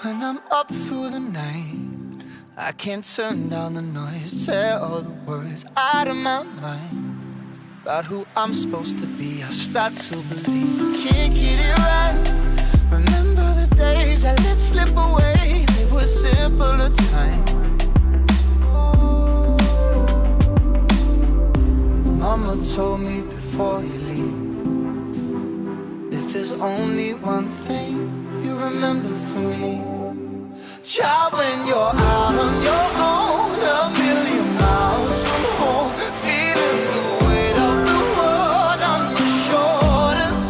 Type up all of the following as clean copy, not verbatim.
When I'm up through the night, I can't turn down the noise, tear all the words out of my mind about who I'm supposed to be. I start to believe I can't get it right. Remember the days I let slip away, they were simpler times. Mama told me before you leave, if there's only one thing you remember from me, child, when you're out on your own, a million miles from home, feeling the weight of the world on your shoulders,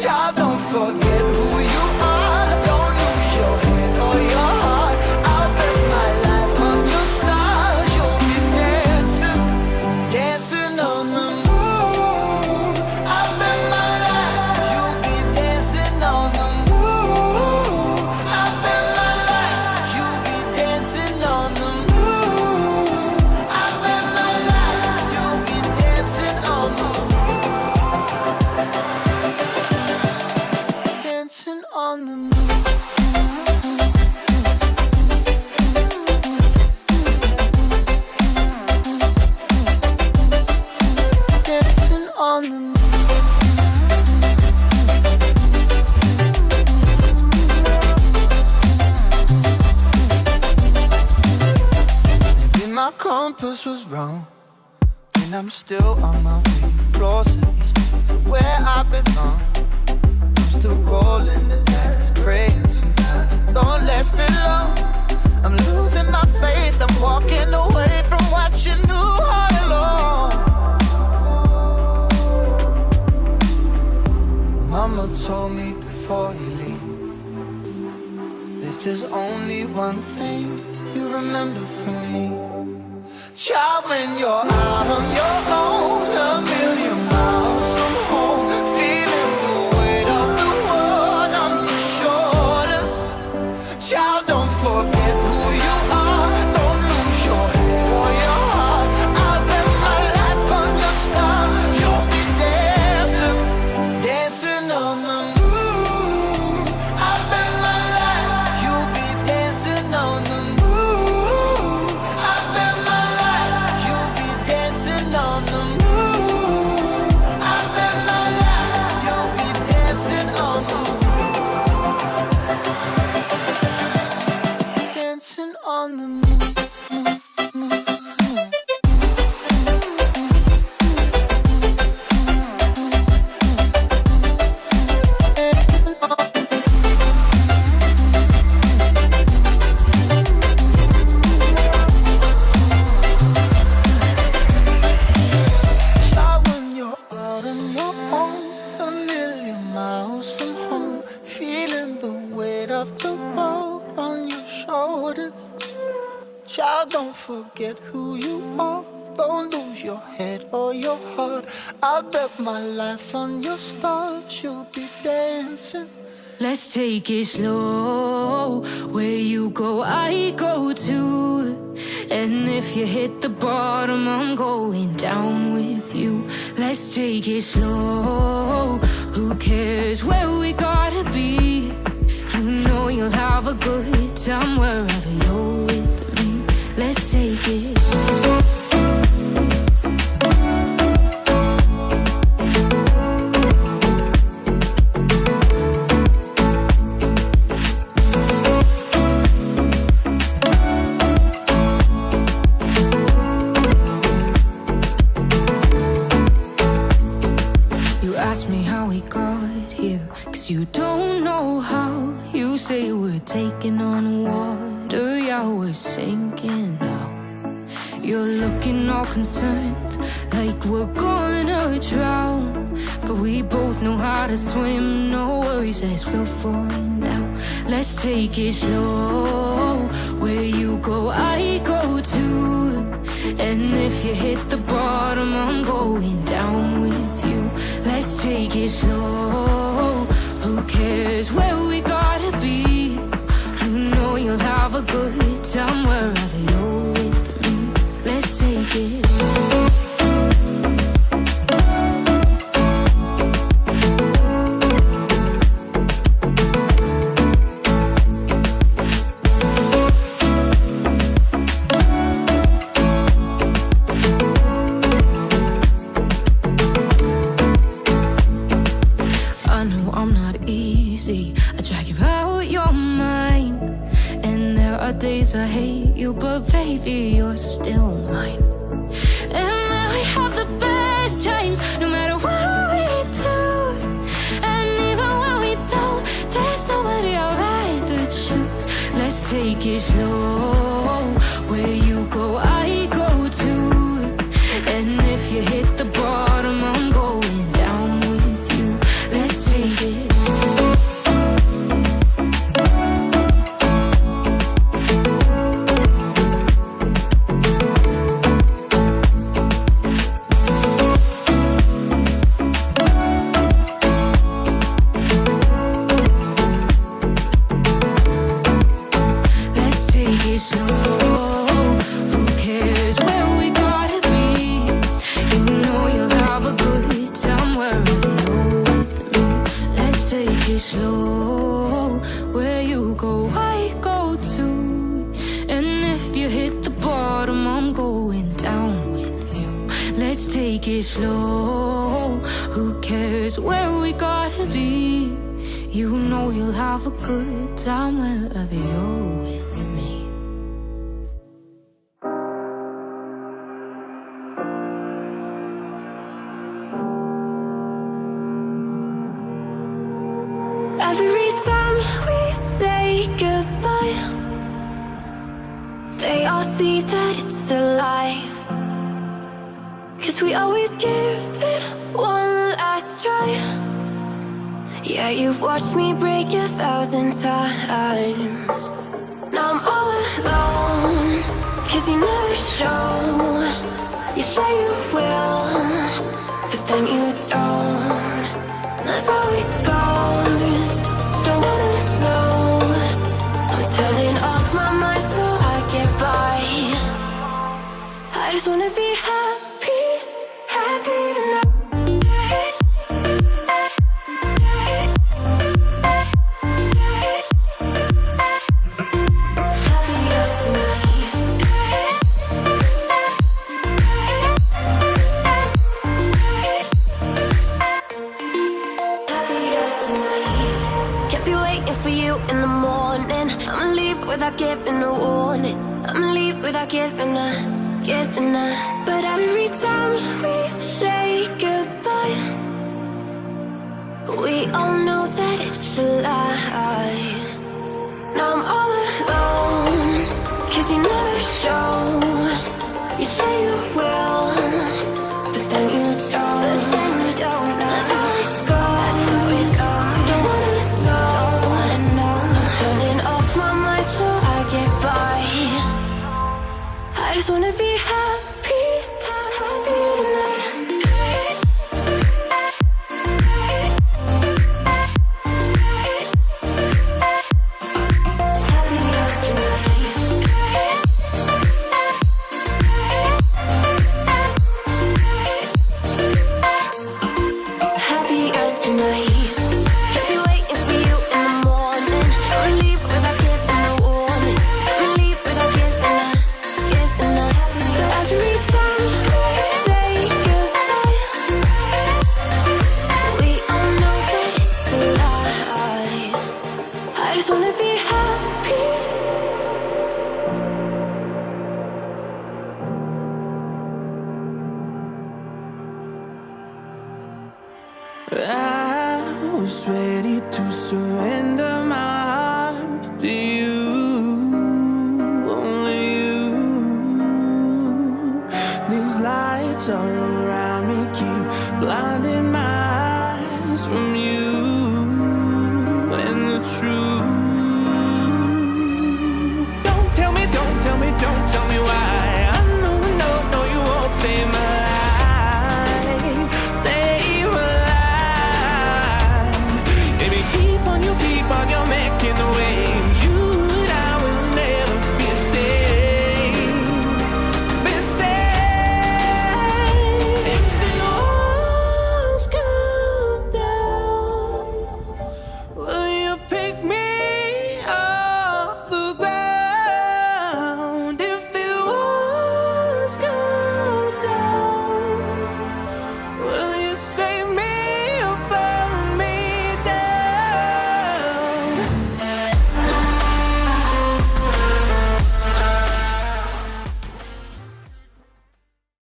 child, don't forget who you are, don't lose your head or your heart. I'll bet my life on your stars, you'll be dancing, dancing on the moon. I'll bet my life you'll be dancing on the moon. I'll bet my life you'll be dancing on the moon. I'll bet my life you'll be dancing on the moon. Dancing on the moon. Dancing on the moon. Maybe my compass was wrong, and I'm still on my way closer to where I belong. I'm still rolling the dice, praying sometimes it don't last that long. I'm losing my faith, I'm walking away from what you knew all along. Mama told me before you leave, if there's only one thing you remember from me, child, when you're out on your own, a million miles from home, feeling the weight of the world on your shoulders, child, don't forget who you are, don't lose your head or your heart. I'll bet my life on your stars, you'll be dancing, dancing on the moon. I'll bet my life you'll be dancing on the moon. I'll bet my life you'll be dancing on the moon. I'll bet my life you'll be dancing on the moon. Dancing on the moon. Child, when you're out on your own, a million miles from home, feeling the weight of the world on your shoulders, child, don't forget who you are, don't lose your head or your heart. I'll bet my life on your stars, you'll be dancing. Let's take it slow. Where you go, I go too. And if you hit the bottom, I'm going down with you. Let's take it slow. Who cares where we gotta be? You know you'll have a good time wherever you're with me. Let's take it. You ask me how we got here, 'cause you don't know how. You say we're taking on water, yeah, we're sinking now. You're looking all concerned, like we're gonna drown. But we both know how to swim, no worries, let's flow for now. Let's take it slow. Where you go, I go too. And if you hit the bottom, I'm going down with you. Let's take it slow. Who cares where we gotta be? You know you'll have a good time wherever you're with me. Let's take it. days I hate you, but baby, you're still mine. And now we have the best times, no matter what we do. And even when we don't, there's nobody I'd rather choose. Let's take it slow. Where you go, I go too. And if you hit the bottom, I'm going down with you. Let's take it. Take it slow. Who cares where we gotta be? You know you'll have a good time wherever you're with me. Every time we say goodbye, they all see that it's a lie. 'Cause we always give it one last try. Yeah, you've watched me break 1,000 times. Now I'm all alone, 'cause you never show. You say you will, but then you don't. That's how it goes. Don't wanna know. I'm turning off my mind so I get by. I just wanna be happy, happy tonight. Without giving a warning, I'ma leave without giving a. But every time we say goodbye, we all know that it's a lie. Now I'm all alone, 'cause you never show. You say you will, but then you don't. That's how it goes. Don't wanna know. I'm turning off my mind so I get by. I just wanna be happy, happy tonight. I was ready to surrender my heart to you, only you. These lights all around me keep blinding